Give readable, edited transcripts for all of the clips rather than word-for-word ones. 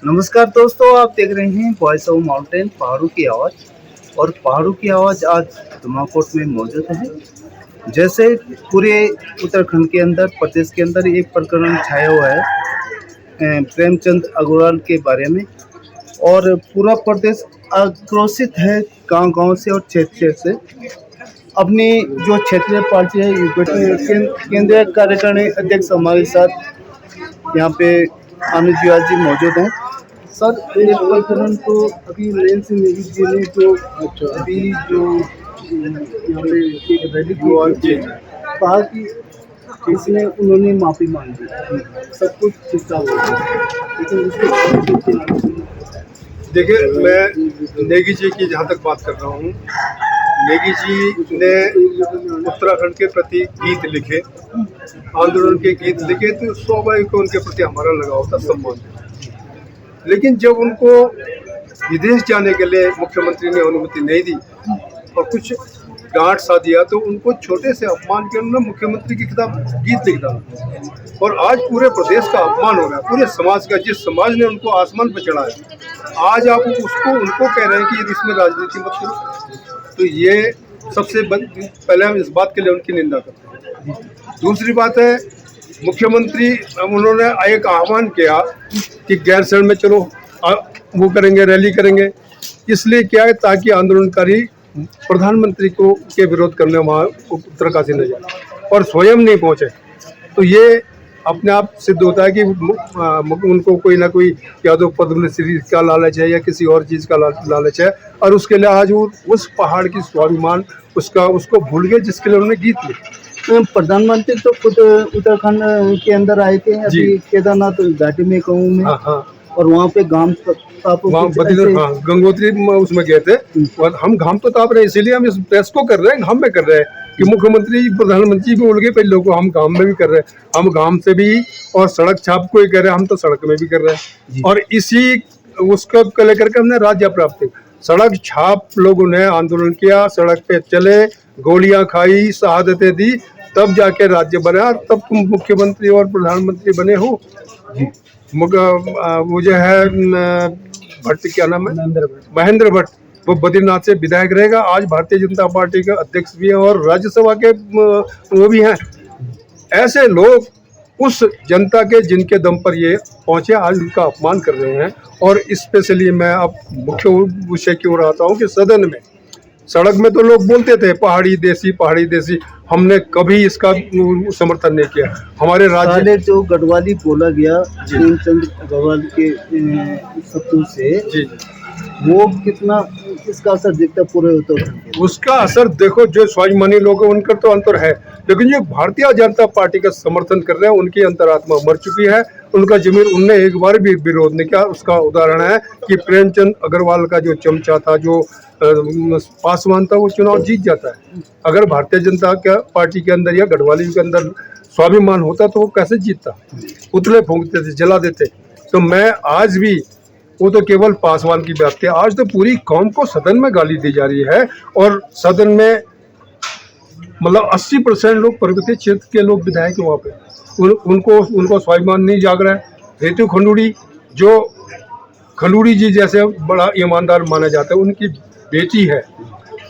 नमस्कार दोस्तों, आप देख रहे हैं वॉइस ऑफ माउंटेन पहाड़ों की आवाज़। और पहाड़ों की आवाज़ आज धुमाकोट में मौजूद है। जैसे पूरे उत्तराखंड के अंदर, प्रदेश के अंदर एक प्रकरण छाया हुआ है प्रेमचंद अग्रवाल के बारे में। और पूरा प्रदेश आक्रोशित है गांव-गांव से और क्षेत्र से। अपनी जो क्षेत्रीय पार्टी है केंद्रीय कार्यकारिणी अध्यक्ष हमारे साथ यहाँ पे आनंद जुआल जी मौजूद हैं। सर, एक प्रकरण तो अभी नरेंद्र सिंह नेगी जी ने जो अभी जो यहाँ पे एक रैली की कहा कि इसमें उन्होंने माफी मांगी, सब कुछ ठीक ठाक हो गया, लेकिन उसके देखिए, मैं नेगी जी की जहाँ तक बात कर रहा हूँ, नेगी जी ने उत्तराखंड के प्रति गीत लिखे, आंदोलन के गीत लिखे, तो स्वाभाविक उनके प्रति हमारा लगाव था, सम्मान था। लेकिन जब उनको विदेश जाने के लिए मुख्यमंत्री ने अनुमति नहीं दी और कुछ डांट सा दिया, तो उनको छोटे से अपमान के उन्होंने मुख्यमंत्री के खिलाफ गीत लिख डाला। और आज पूरे प्रदेश का अपमान हो रहा है, पूरे समाज का, जिस समाज ने उनको आसमान पर चढ़ाया, आज आप उनको कह रहे हैं कि इसमें राजनीति मत करो। तो ये सबसे पहले हम इस बात के लिए उनकी निंदा करते हैं। दूसरी बात है, मुख्यमंत्री उन्होंने एक आह्वान किया कि गैरसैंण में चलो वो करेंगे, रैली करेंगे। इसलिए क्या है, ताकि आंदोलनकारी प्रधानमंत्री को के विरोध करने वहाँ उत्तरकाशी न जाए और स्वयं नहीं पहुँचे। तो ये अपने आप सिद्ध होता है कि उनको कोई ना कोई या तो पद्मश्री का लालच है या किसी और चीज़ का लालच है, और उसके लिए आज वो उस पहाड़ की स्वाभिमान उसको भूल गए जिसके लिए उन्होंने गीत लिखे। प्रधानमंत्री तो खुद उत्तराखंड के अंदर आए थे अभी केदारनाथ घाटी में कहूँ में। हाँ। और वहाँ पे घाम गंगोत्री उसमें गए थे और हम घाम तो ताप रहे हैं, इसीलिए हम इस प्रेस को कर रहे हैं, घाम में कर रहे हैं कि मुख्यमंत्री प्रधानमंत्री भी उड़ गए पहले लोगों, हम घाम में भी कर रहे हैं, हम घाम से भी और सड़क छाप को ही कर रहे हैं, हम तो सड़क में भी कर रहे हैं। और इसी उसको लेकर के हमने राज्य प्राप्त किया। सड़क छाप लोगों ने आंदोलन किया, सड़क पे चले, गोलियां खाई, शहादतें दी, तब जाके राज्य बना, तब तुम मुख्यमंत्री और प्रधानमंत्री बने हो। वो जो है भट्ट, क्या नाम है, महेंद्र भट्ट, वो बद्रीनाथ से विधायक रहेगा, आज भारतीय जनता पार्टी के अध्यक्ष भी हैं और राज्यसभा के वो भी हैं। ऐसे लोग उस जनता के जिनके दम पर ये पहुंचे, आज उनका अपमान कर रहे हैं। और स्पेशली मैं अब मुख्य विषय की ओर आता हूँ कि सदन में, सड़क में तो लोग बोलते थे पहाड़ी देसी, हमने कभी इसका समर्थन नहीं किया। हमारे राज्य जो गढ़वाली बोला गया प्रेमचंद अग्रवाल के शब्दों से, वो कितना इसका असर दिखता पूरे उत्तराखंड? उसका असर देखो, जो स्वाभिमानी लोग हैं उनका तो अंतर है, लेकिन जो भारतीय जनता पार्टी का समर्थन कर रहे हैं उनकी अंतरात्मा मर चुकी है, उनका जमीर उनने एक बार भी विरोध नहीं किया। उसका उदाहरण है कि प्रेमचंद अग्रवाल का जो चमचा था, जो पासवान था, वो चुनाव जीत जाता है। अगर भारतीय जनता पार्टी के अंदर या गढ़वाली के अंदर स्वाभिमान होता तो वो कैसे जीतता? पुतले फूंकते थे, जला देते। तो मैं आज भी, वो तो केवल पासवान की बात थी, आज तो पूरी कौम को सदन में गाली दी जा रही है। और सदन में मतलब 80% लोग पर्वतीय क्षेत्र के लोग विधायक हैं वहाँ पे, उनको स्वाभिमान नहीं जाग रहा है। रितु खंडूड़ी, जो खंडूड़ी जी जैसे बड़ा ईमानदार माना जाता है, उनकी बेटी है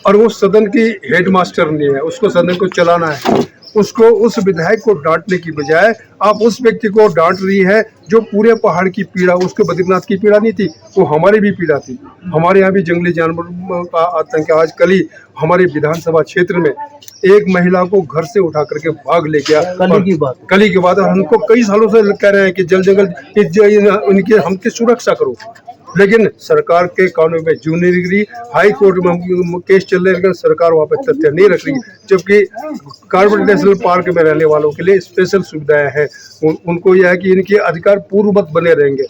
और वो सदन की हेडमास्टर नहीं है, उसको सदन को चलाना है। उसको, उस विधायक को डांटने की बजाय आप उस व्यक्ति को डांट रही है जो पूरे पहाड़ की पीड़ा, उसको बद्रीनाथ की पीड़ा नहीं थी, वो हमारी भी पीड़ा थी। हमारे यहाँ भी जंगली जानवरों का आतंक है। आज कल ही हमारे विधानसभा क्षेत्र में एक महिला को घर से उठा करके भाग ले गया, कली की बात। हमको कई सालों से कह रहे हैं कि जंगल उनकी हमकी सुरक्षा करो, लेकिन सरकार के कानून में जून नहीं रख रही। हाई कोर्ट में केस चल रहे हैं, लेकिन सरकार वहाँ पे तथ्य नहीं रख रही। जबकि कार्बन नेशनल पार्क में रहने वालों के लिए स्पेशल सुविधाएं हैं, उनको यह है कि इनके अधिकार पूर्ववत बने रहेंगे।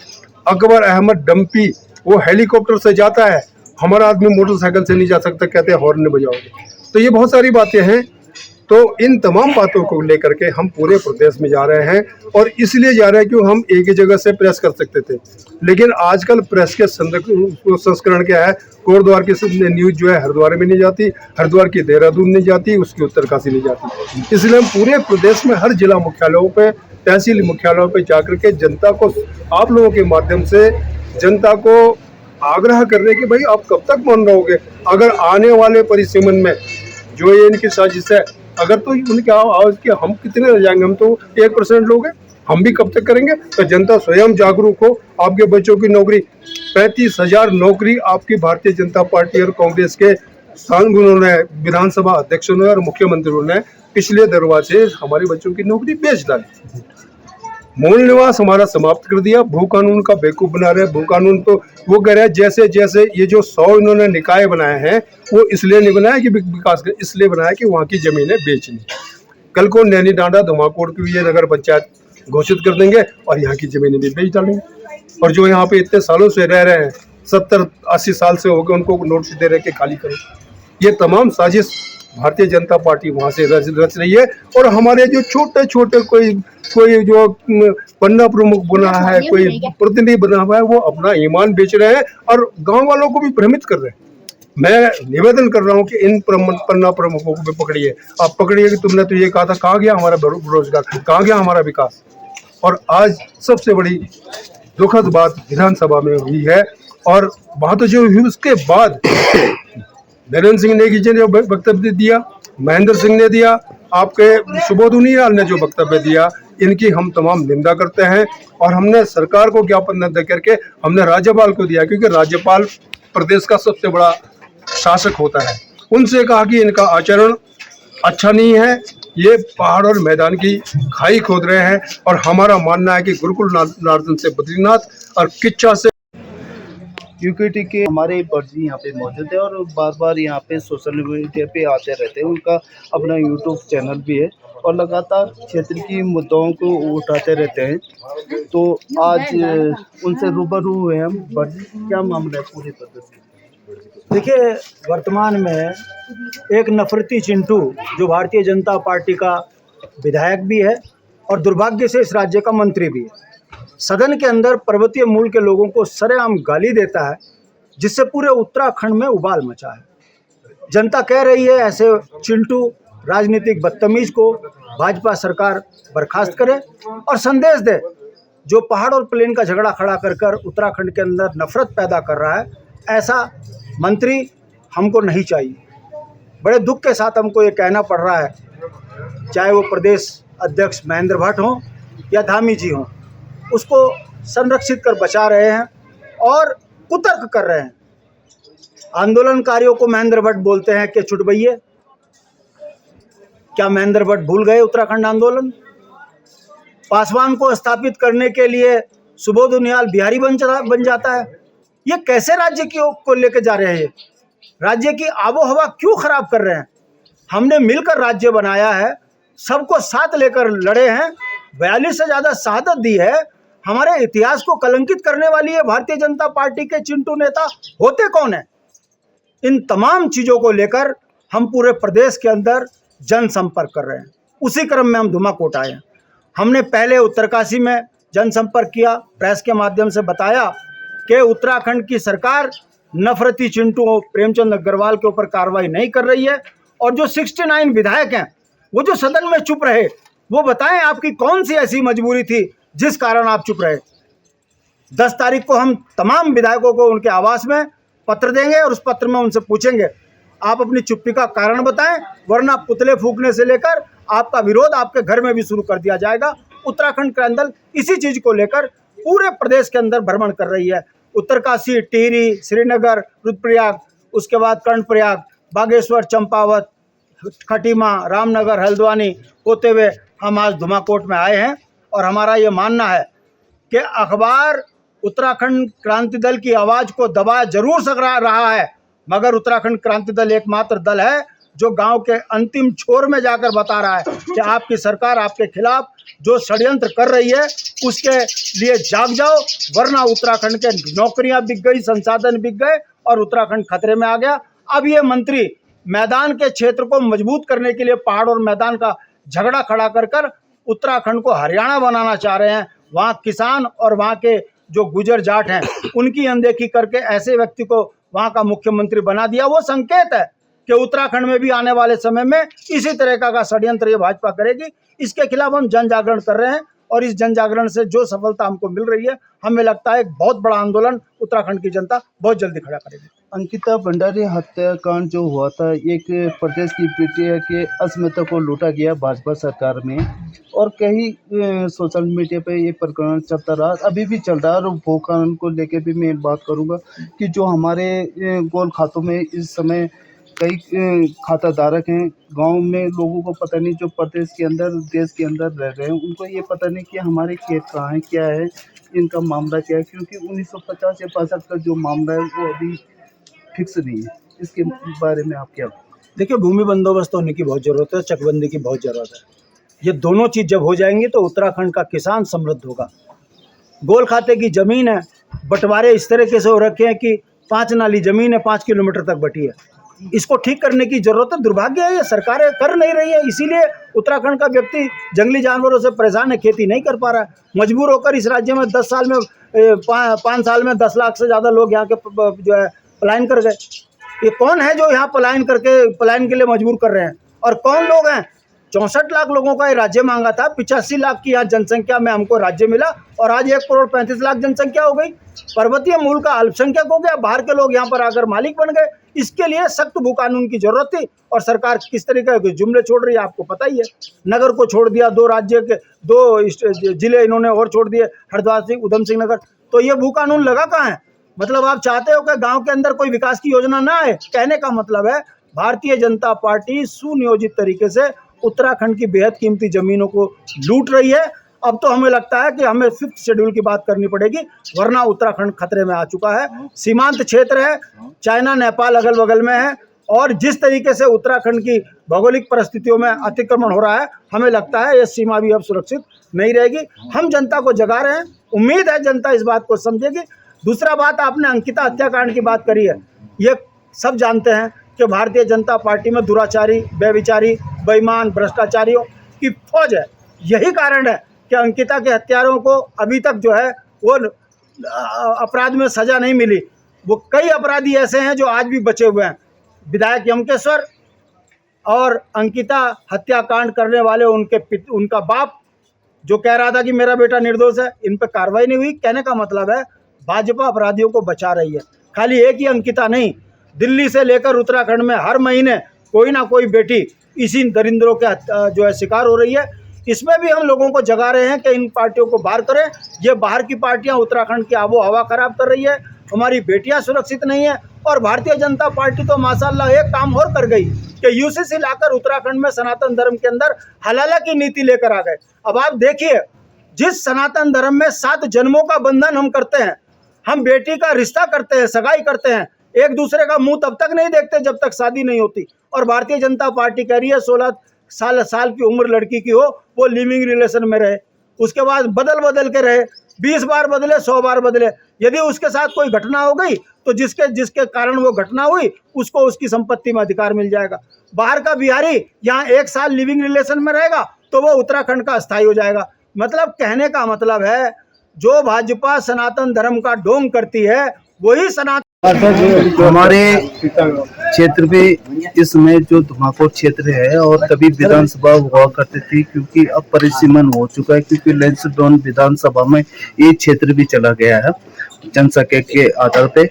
अकबर अहमद डम्पी, वो हेलीकॉप्टर से जाता है, हमारा आदमी मोटरसाइकिल से नहीं जा सकता, कहते हैं हॉर्न बजाओगे। तो ये बहुत सारी बातें हैं। तो इन तमाम बातों को लेकर के हम पूरे प्रदेश में जा रहे हैं, और इसलिए जा रहे हैं कि हम एक ही जगह से प्रेस कर सकते थे, लेकिन आजकल प्रेस के संस्करण क्या है, कोटद्वार की न्यूज़ जो है हरिद्वार में नहीं जाती, हरिद्वार की देहरादून नहीं जाती, उसकी उत्तरकाशी नहीं जाती। इसलिए हम पूरे प्रदेश में हर जिला मुख्यालयों पे, तहसील मुख्यालयों पे जाकर के जनता को आप लोगों के माध्यम से जनता को आग्रह कर रहे हैं कि भाई आप कब तक मान रहोगे, अगर आने वाले परिसीमन में जो ये इनकी साजिश है, अगर तो उनके आवाज के हम कितने रह जाएंगे, हम तो 1% लोग हैं, हम भी कब तक करेंगे। तो जनता स्वयं जागरूक हो, आपके बच्चों की नौकरी 35,000 नौकरी आपकी भारतीय जनता पार्टी और कांग्रेस के उन्होंने विधानसभा अध्यक्षों ने और मुख्यमंत्रियों ने पिछले दरवाजे हमारे बच्चों की नौकरी बेच डाली। मूल निवास हमारा समाप्त कर दिया, भू कानून का बेवकूफ बना रहे हैं। भू कानून तो वो कह रहे हैं जैसे जैसे ये जो 100 इन्होंने निकाय बनाए हैं वो इसलिए नहीं बनाया कि विकास कर, इसलिए बनाया कि वहाँ की जमीनें बेचनी। कल को नैनी डांडा धुमाकोट की ये नगर पंचायत घोषित कर देंगे और यहाँ की जमीनें भी बेच डालेंगे। और जो यहाँ पे इतने सालों से रह रहे हैं, 70-80 साल से हो गए, उनको नोटिस दे रहे कि खाली करो। ये तमाम साजिश भारतीय जनता पार्टी वहाँ से रच रही है। और हमारे जो छोटे छोटे कोई जो पन्ना प्रमुख बना है, कोई प्रतिनिधि बना हुआ है, वो अपना ईमान बेच रहे हैं और गांव वालों को भी भ्रमित कर रहे हैं। मैं निवेदन कर रहा हूँ कि इन पन्ना प्रमुखों को भी पकड़िए, आप पकड़िए कि तुमने तो ये कहा था, कहाँ गया हमारा रोजगार, कहाँ गया हमारा विकास। और आज सबसे बड़ी दुखद बात विधानसभा में हुई है, और बात जो हुई उसके बाद नरेंद्र सिंह नेगी जी ने जो वक्तव्य दिया, महेंद्र सिंह ने दिया, आपके सुबोध उनियाल ने जो वक्तव्य दिया, इनकी हम तमाम निंदा करते हैं। और हमने सरकार को ज्ञापन न दे करके हमने राज्यपाल को दिया, क्योंकि राज्यपाल प्रदेश का सबसे बड़ा शासक होता है। उनसे कहा कि इनका आचरण अच्छा नहीं है, ये पहाड़ और मैदान की खाई खोद रहे हैं। और हमारा मानना है कि गुरुकुल नार्दन से बद्रीनाथ और किच्चा से यूकेटी के हमारे वर्जी यहाँ पे मौजूद है और बार बार यहाँ पे सोशल मीडिया पे आते रहते हैं। उनका अपना यूट्यूब चैनल भी है और लगातार क्षेत्र की मुद्दाओं को उठाते रहते हैं। तो आज उनसे रूबरू हुए हम। वर्जी, क्या मामला है पूरे प्रदेश में? देखिए, वर्तमान में एक नफरती चिंटू जो भारतीय जनता पार्टी का विधायक भी है और दुर्भाग्य से इस राज्य का मंत्री भी है, सदन के अंदर पर्वतीय मूल के लोगों को सरेआम गाली देता है, जिससे पूरे उत्तराखंड में उबाल मचा है। जनता कह रही है ऐसे चिंटू राजनीतिक बदतमीज को भाजपा सरकार बर्खास्त करे और संदेश दे। जो पहाड़ और प्लेन का झगड़ा खड़ा कर कर उत्तराखंड के अंदर नफरत पैदा कर रहा है, ऐसा मंत्री हमको नहीं चाहिए। बड़े दुख के साथ हमको ये कहना पड़ रहा है, चाहे वो प्रदेश अध्यक्ष महेंद्र भट्ट हों या धामी जी हों, उसको संरक्षित कर बचा रहे हैं और कुतर्क कर रहे हैं। आंदोलनकारियों को महेंद्र भट्ट बोलते हैं कि चुटभैये। क्या महेंद्र भट्ट भूल गए उत्तराखंड आंदोलन? पासवान को स्थापित करने के लिए सुबोध उनियाल बिहारी बन जाता है। ये कैसे राज्य को लेकर जा रहे हैं? राज्य की आबोहवा क्यों खराब कर रहे हैं? हमने मिलकर राज्य बनाया है, सबको साथ लेकर लड़े हैं, 42 से ज़्यादा शहादत दी है। हमारे इतिहास को कलंकित करने वाली है भारतीय जनता पार्टी के चिंटू नेता होते कौन है? इन तमाम चीज़ों को लेकर हम पूरे प्रदेश के अंदर जनसंपर्क कर रहे हैं। उसी क्रम में हम धुमाकोट आए हैं। हमने पहले उत्तरकाशी में जनसंपर्क किया, प्रेस के माध्यम से बताया कि उत्तराखंड की सरकार नफरती चिंटू प्रेमचंद अग्रवाल के ऊपर कार्रवाई नहीं कर रही है। और जो 69 विधायक हैं वो जो सदन में चुप रहे, वो बताएं आपकी कौन सी ऐसी मजबूरी थी जिस कारण आप चुप रहे। 10 तारीख को हम तमाम विधायकों को उनके आवास में पत्र देंगे और उस पत्र में उनसे पूछेंगे आप अपनी चुप्पी का कारण बताएं, वरना पुतले फूंकने से लेकर आपका विरोध आपके घर में भी शुरू कर दिया जाएगा। उत्तराखंड के अंदर इसी चीज़ को लेकर पूरे प्रदेश के अंदर भ्रमण कर रही है। उत्तरकाशी, टिहरी, श्रीनगर, रुद्रप्रयाग, उसके बाद कर्णप्रयाग, बागेश्वर, चंपावत, खटीमा, रामनगर, हल्द्वानी होते हुए हम आज धुमाकोट में आए हैं। और हमारा ये मानना है कि अखबार उत्तराखंड क्रांति दल की आवाज़ को दबा जरूर सक रहा है, मगर उत्तराखंड क्रांति दल एकमात्र दल है जो गांव के अंतिम छोर में जाकर बता रहा है कि आपकी सरकार आपके खिलाफ जो षड्यंत्र कर रही है उसके लिए जाग जाओ, वरना उत्तराखंड के नौकरियां बिक गई, संसाधन बिक गए और उत्तराखंड खतरे में आ गया। अब ये मंत्री मैदान के क्षेत्र को मजबूत करने के लिए पहाड़ और मैदान का झगड़ा खड़ा कर कर उत्तराखंड को हरियाणा बनाना चाह रहे हैं। वहाँ किसान और वहाँ के जो गुजर जाट हैं उनकी अनदेखी करके ऐसे व्यक्ति को वहाँ का मुख्यमंत्री बना दिया। वो संकेत है कि उत्तराखंड में भी आने वाले समय में इसी तरह का षड्यंत्र ये भाजपा करेगी। इसके खिलाफ हम जन जागरण कर रहे हैं और इस जन जागरण से जो सफलता हमको मिल रही है, हमें लगता है एक बहुत बड़ा आंदोलन उत्तराखंड की जनता बहुत जल्दी खड़ा करेगी। अंकिता भंडारी हत्याकांड जो हुआ था, एक प्रदेश की बेटिया के अस्मिता को लूटा गया भाजपा सरकार में, और कई सोशल मीडिया पे ये प्रकरण चलता रहा, अभी भी चल रहा है। और भू कानून को लेके भी मैं बात करूंगा कि जो हमारे गोल खातों में इस समय कई खाता धारक हैं, गांव में लोगों को पता नहीं, जो प्रदेश के अंदर देश के अंदर रह रहे हैं, उनको ये पता नहीं कि हमारे खेत कहाँ हैं, क्या है, इनका मामला क्या है, क्योंकि 1950 या 65 का जो मामला है वो अभी फिक्स नहीं है। इसके बारे में आप क्या? देखिए, भूमि बंदोबस्त होने की बहुत ज़रूरत है, चकबंदी की बहुत ज़रूरत है। ये दोनों चीज़ जब हो जाएंगी तो उत्तराखंड का किसान समृद्ध होगा। गोल खाते की ज़मीन है, बंटवारे इस तरीके से हो रखे हैं कि 5 नाली ज़मीन है, 5 किलोमीटर तक बटी है। इसको ठीक करने की ज़रूरत है। दुर्भाग्य है, ये सरकारें कर नहीं रही है, इसीलिए उत्तराखंड का व्यक्ति जंगली जानवरों से परेशान है, खेती नहीं कर पा रहा है। मजबूर होकर इस राज्य में 10 साल में 5 साल में 10 लाख से ज़्यादा लोग यहाँ के जो है पलायन कर गए। ये कौन है जो यहाँ पलायन के लिए मजबूर कर रहे हैं, और कौन लोग हैं? 64 लाख लोगों का ये राज्य मांगा था, 85 लाख की यहाँ जनसंख्या में हमको राज्य मिला, और आज 1 करोड़ 35 लाख जनसंख्या हो गई। पर्वतीय मूल का अल्पसंख्यक हो गया, बाहर के लोग यहाँ पर आकर मालिक बन गए। इसके लिए सख्त भू कानून की जरूरत थी, और सरकार किस तरीके के जुमले छोड़ रही है आपको पता ही है। नगर को छोड़ दिया, 2 राज्य के 2 जिले इन्होंने और छोड़ दिए, हरिद्वार से उधम सिंह नगर। तो ये भू कानून लगा कहाँ है? मतलब आप चाहते हो कि गांव के अंदर कोई विकास की योजना ना आए? कहने का मतलब है भारतीय जनता पार्टी सुनियोजित तरीके से उत्तराखंड की बेहद कीमती जमीनों को लूट रही है। अब तो हमें लगता है कि हमें 5th शेड्यूल की बात करनी पड़ेगी, वरना उत्तराखंड खतरे में आ चुका है। सीमांत क्षेत्र है, चाइना नेपाल अगल बगल में है, और जिस तरीके से उत्तराखंड की भौगोलिक परिस्थितियों में अतिक्रमण हो रहा है, हमें लगता है ये सीमा भी अब सुरक्षित नहीं रहेगी। हम जनता को जगा रहे हैं, उम्मीद है जनता इस बात को समझेगी। दूसरा बात, आपने अंकिता हत्याकांड की बात करी है। ये सब जानते हैं कि भारतीय जनता पार्टी में दुराचारी, व्यभिचारी, बेईमान, भ्रष्टाचारियों की फौज है। यही कारण है कि अंकिता के हत्यारों को अभी तक जो है वो अपराध में सजा नहीं मिली। वो कई अपराधी ऐसे हैं जो आज भी बचे हुए हैं। विधायक यमकेश्वर और अंकिता हत्याकांड करने वाले उनका बाप जो कह रहा था कि मेरा बेटा निर्दोष है, इन पर कार्रवाई नहीं हुई। कहने का मतलब है भाजपा अपराधियों को बचा रही है। खाली एक ही अंकिता नहीं, दिल्ली से लेकर उत्तराखंड में हर महीने कोई ना कोई बेटी इसी दरिंद्रों के जो है शिकार हो रही है। इसमें भी हम लोगों को जगा रहे हैं कि इन पार्टियों को बाहर करें। ये बाहर की पार्टियां उत्तराखंड की आबो हवा खराब कर रही है, हमारी बेटियां सुरक्षित नहीं है। और भारतीय जनता पार्टी तो माशाल्लाह एक काम और कर गई कि यूसीसी लाकर उत्तराखंड में सनातन धर्म के अंदर हलाला की नीति लेकर आ गए। अब आप देखिए, जिस सनातन धर्म में 7 जन्मों का बंधन हम करते हैं, हम बेटी का रिश्ता करते हैं, सगाई करते हैं, एक दूसरे का मुंह तब तक नहीं देखते जब तक शादी नहीं होती। और भारतीय जनता पार्टी कह रही है 16 साल की उम्र लड़की की हो वो लिविंग रिलेशन में रहे, उसके बाद बदल के रहे, 20 बार बदले, 100 बार बदले। यदि उसके साथ कोई घटना हो गई तो जिसके कारण वो घटना हुई उसको उसकी संपत्ति में अधिकार मिल जाएगा। बाहर का बिहारी यहाँ 1 साल लिविंग रिलेशन में रहेगा तो वो उत्तराखंड का अस्थायी हो जाएगा। मतलब कहने का मतलब है, जो भाजपा सनातन धर्म का ढोंग करती है वही सनातन हमारे क्षेत्र में इस समय जो धुमाकोट क्षेत्र है, और तभी विधानसभा हुआ करती थी, क्योंकि अब परिसीमन हो चुका है, क्योंकि लैंसडाउन विधानसभा में ये क्षेत्र भी चला गया है जनसंख्या के आधार पे।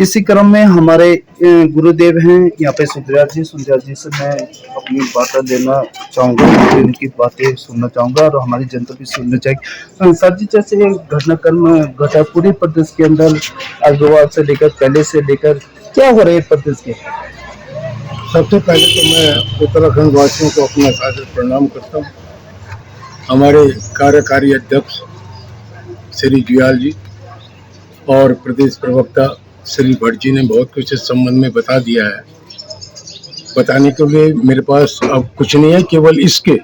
इसी क्रम में हमारे गुरुदेव हैं यहाँ पे सुंदरयाल जी से मैं अपनी बातें देना चाहूँगा, उनकी बातें सुनना चाहूँगा और हमारी जनता भी सुनना चाहिए। सर जी, जैसे घटनाक्रम घटा पूरे प्रदेश के अंदर, अग्रवाल से लेकर पहले से लेकर क्या हो रहा है प्रदेश के? सबसे पहले तो मैं उत्तराखंड वासियों को अपना सादर प्रणाम करता हूँ। हमारे कार्यकारी अध्यक्ष श्री जुयाल जी और प्रदेश प्रवक्ता श्री भट्ट जी ने बहुत कुछ इस संबंध में बता दिया है। बताने के लिए मेरे पास अब कुछ नहीं है, केवल इसके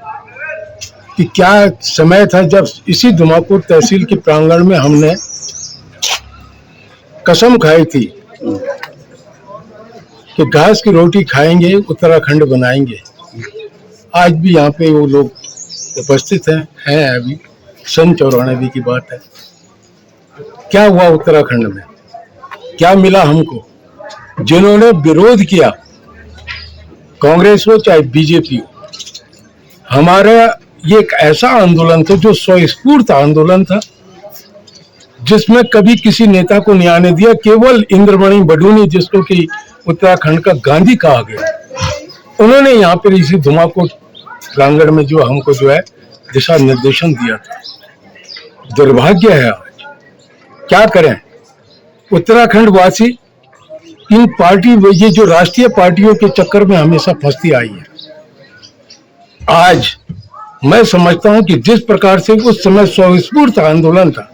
कि क्या समय था जब इसी धुमाकोट तहसील के प्रांगण में हमने कसम खाई थी कि घास की रोटी खाएंगे, उत्तराखंड बनाएंगे। आज भी यहाँ पे वो लोग उपस्थित हैं अभी। सन 94 की बात है। क्या हुआ उत्तराखंड में, क्या मिला हमको? जिन्होंने विरोध किया, कांग्रेस हो चाहे बीजेपी हो, हमारा ये एक ऐसा आंदोलन था जो स्वस्फूर्त आंदोलन था, जिसमें कभी किसी नेता को नहीं आने दिया। केवल इंद्रमणि बडूनी, जिसको कि उत्तराखंड का गांधी कहा गया, उन्होंने यहाँ पर इसी धुमाकोट प्रांगण में जो हमको जो है दिशा निर्देशन दिया था। दुर्भाग्य है, आज क्या करें, उत्तराखंड वासी इन पार्टी, ये जो राष्ट्रीय पार्टियों के चक्कर में हमेशा फंसती आई है। आज मैं समझता हूं कि जिस प्रकार से उस समय स्वस्फूर्त आंदोलन था,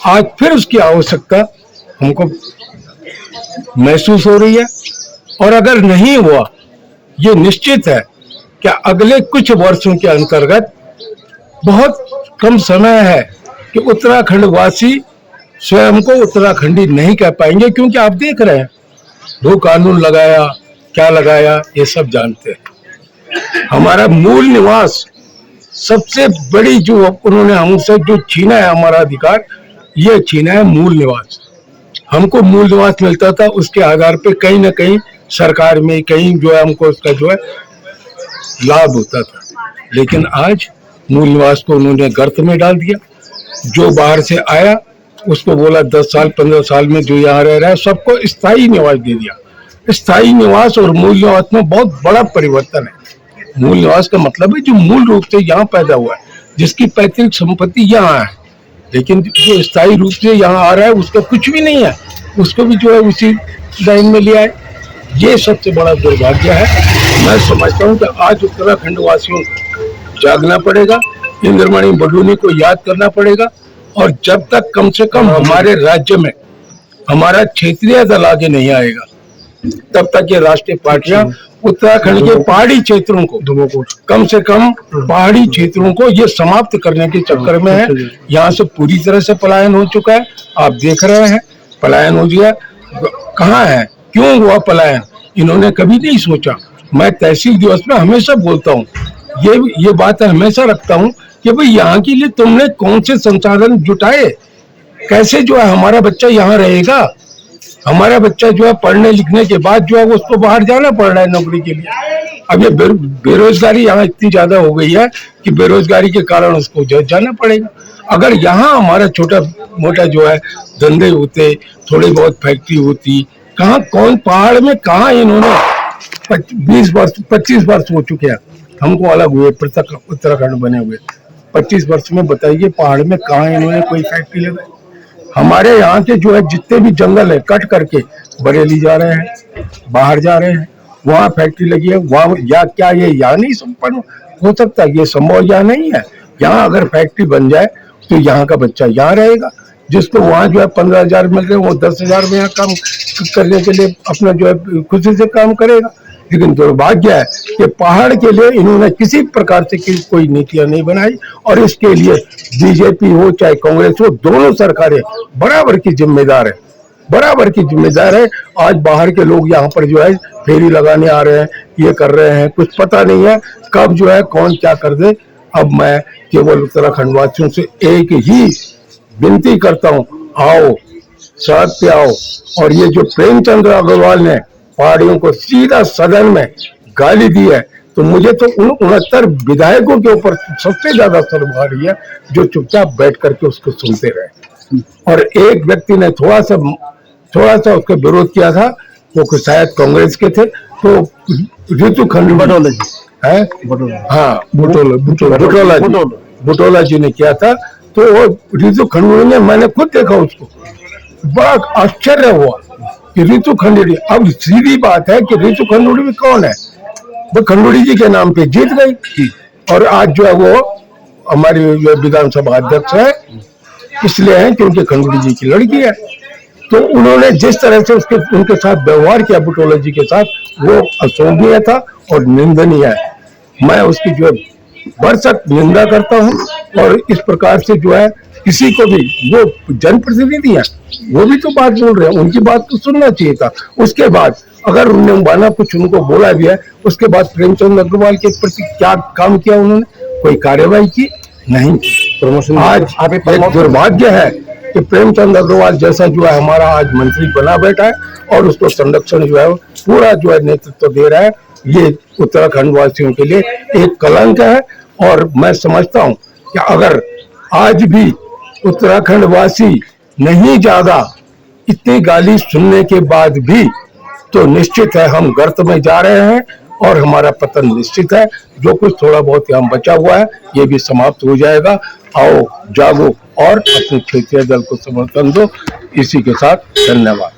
आज फिर उसकी आवश्यकता हमको महसूस हो रही है। और अगर नहीं हुआ, ये निश्चित है कि अगले कुछ वर्षों के अंतर्गत बहुत कम समय है कि उत्तराखंड वासी स्वयं को उत्तराखंडी नहीं कह पाएंगे, क्योंकि आप देख रहे हैं वो कानून लगाया, क्या लगाया, ये सब जानते हैं। हमारा मूल निवास, सबसे बड़ी जो उन्होंने हमसे जो छीना है हमारा अधिकार, ये छीना है मूल निवास। हमको मूल निवास मिलता था, उसके आधार पे कहीं ना कहीं सरकार में कहीं जो है हमको उसका जो है लाभ होता था। लेकिन आज मूल निवास को उन्होंने गर्त में डाल दिया। जो बाहर से आया उसको बोला 10 साल 15 साल में जो यहाँ रह रहा है सबको स्थायी निवास दे दिया। स्थायी निवास और मूल निवास में बहुत बड़ा परिवर्तन है। मूल निवास का मतलब है जो मूल रूप से यहाँ पैदा हुआ है, जिसकी पैतृक संपत्ति यहाँ है, लेकिन जो स्थायी रूप से यहाँ आ रहा है उसका कुछ भी नहीं है, उसको भी जो है उसी लाइन में लिया है। ये सबसे बड़ा दुर्भाग्य है। मैं समझता हूँ कि आज उत्तराखंड वासियों को जागना पड़ेगा, इंद्रमणि बडूनी को याद करना पड़ेगा, और जब तक कम से कम हमारे राज्य में हमारा क्षेत्रीय दल आगे नहीं आएगा, तब तक ये राष्ट्रीय पार्टियां उत्तराखंड के पहाड़ी क्षेत्रों को, कम से कम पहाड़ी क्षेत्रों को ये समाप्त करने के चक्कर में है। यहाँ से पूरी तरह से पलायन हो चुका है, आप देख रहे हैं, पलायन हो गया। कहाँ है, क्यों हुआ पलायन, इन्होंने कभी नहीं सोचा। मैं तहसील दिवस में हमेशा बोलता हूँ, ये बात हमेशा रखता हूँ कि भाई यहाँ के लिए तुमने कौन से संसाधन जुटाए, कैसे जो है हमारा बच्चा यहाँ रहेगा। हमारा बच्चा जो है पढ़ने लिखने के बाद जो है उसको बाहर जाना पड़ रहा है नौकरी के लिए। अब ये बेरोजगारी यहाँ इतनी ज्यादा हो गई है कि बेरोजगारी के कारण उसको जाना पड़ेगा। अगर यहाँ हमारा छोटा मोटा जो है धंधे होते, थोड़ी बहुत फैक्ट्री होती, कहाँ कौन पहाड़ में कहाँ इन्होंने 20 वर्ष 25 वर्ष हो चुके हैं हमको अलग हुए, उत्तराखंड बने हुए 25 वर्ष में बताइए पहाड़ में कहाँ इन्होंने कोई फैक्ट्री लगाई। हमारे यहाँ के जो है जितने भी जंगल है कट करके बरेली जा रहे हैं, बाहर जा रहे हैं, वहाँ फैक्ट्री लगी है, वहाँ या क्या ये यहाँ नहीं संपन्न हो सकता, ये संभव यहाँ नहीं है। यहाँ अगर फैक्ट्री बन जाए तो यहाँ का बच्चा यहाँ रहेगा, जिसको वहाँ जो है 15,000 मिल रहे हैं वो 10,000 में यहाँ काम करने के लिए अपना जो है खुशी से काम करेगा। लेकिन दुर्भाग्य है कि पहाड़ के लिए इन्होंने किसी प्रकार से कोई नीतियां नहीं बनाई, और इसके लिए बीजेपी हो चाहे कांग्रेस हो, दोनों सरकारें बराबर की जिम्मेदार है, बराबर की जिम्मेदार है। आज बाहर के लोग यहाँ पर जो है फेरी लगाने आ रहे हैं, ये कर रहे हैं, कुछ पता नहीं है कब जो है कौन क्या कर दे। अब मैं केवल उत्तराखंड वासियों से एक ही विनती करता हूँ, आओ सड़क पे आओ। और ये जो प्रेमचंद्र अग्रवाल ने पहाड़ियों को सीधा सदन में गाली दी है, तो मुझे तो उन 69 विधायकों के ऊपर सबसे ज्यादा शर्म आ रही है जो चुपचाप बैठ करके उसको सुनते रहे। और एक व्यक्ति ने थोड़ा सा उसका विरोध किया था, वो शायद कांग्रेस के थे, तो ऋतु खंडूड़ी है, हाँ बुटोला जी ने किया था। तो ऋतु खंडूड़ी ने, मैंने खुद देखा उसको, बड़ा आश्चर्य हुआ कि ऋतु खंडूड़ी। अब सीधी बात है कि ऋतु खंडूड़ी भी कौन है, वो खंडूड़ी जी के नाम पे जीत गई, और आज जो है वो हमारी विधानसभा अध्यक्ष है, इसलिए है क्योंकि खंडूड़ी जी की लड़की है। तो उन्होंने जिस तरह से उनके साथ व्यवहार किया बुटोला जी के साथ, वो अशोभनीय था और निंदनीय है। मैं उसकी जो है भरसक निंदा करता हूँ, और इस प्रकार से जो है किसी को भी, वो जनप्रतिनिधि है, वो भी तो बात बोल रहे हैं, उनकी बात तो सुनना चाहिए था। उसके बाद अगर उन्होंने माना कुछ उनको बोला भी है, उसके बाद प्रेमचंद अग्रवाल के प्रति क्या काम किया उन्होंने, कोई कार्यवाही की नहीं। प्रमोशन आज एक दुर्भाग्य है कि प्रेमचंद अग्रवाल जैसा जो है हमारा आज मंत्री बना बैठा है, और उसको संरक्षण जो है पूरा जो है नेतृत्व दे रहा है। ये उत्तराखंड वासियों के लिए एक कलंक है, और मैं समझता हूं कि अगर आज भी उत्तराखंड वासी नहीं जागा, इतनी गाली सुनने के बाद भी, तो निश्चित है हम गर्त में जा रहे हैं और हमारा पतन निश्चित है। जो कुछ थोड़ा बहुत यहाँ बचा हुआ है ये भी समाप्त हो जाएगा। आओ जागो और अपने क्षेत्रीय दल को समर्थन दो। इसी के साथ धन्यवाद।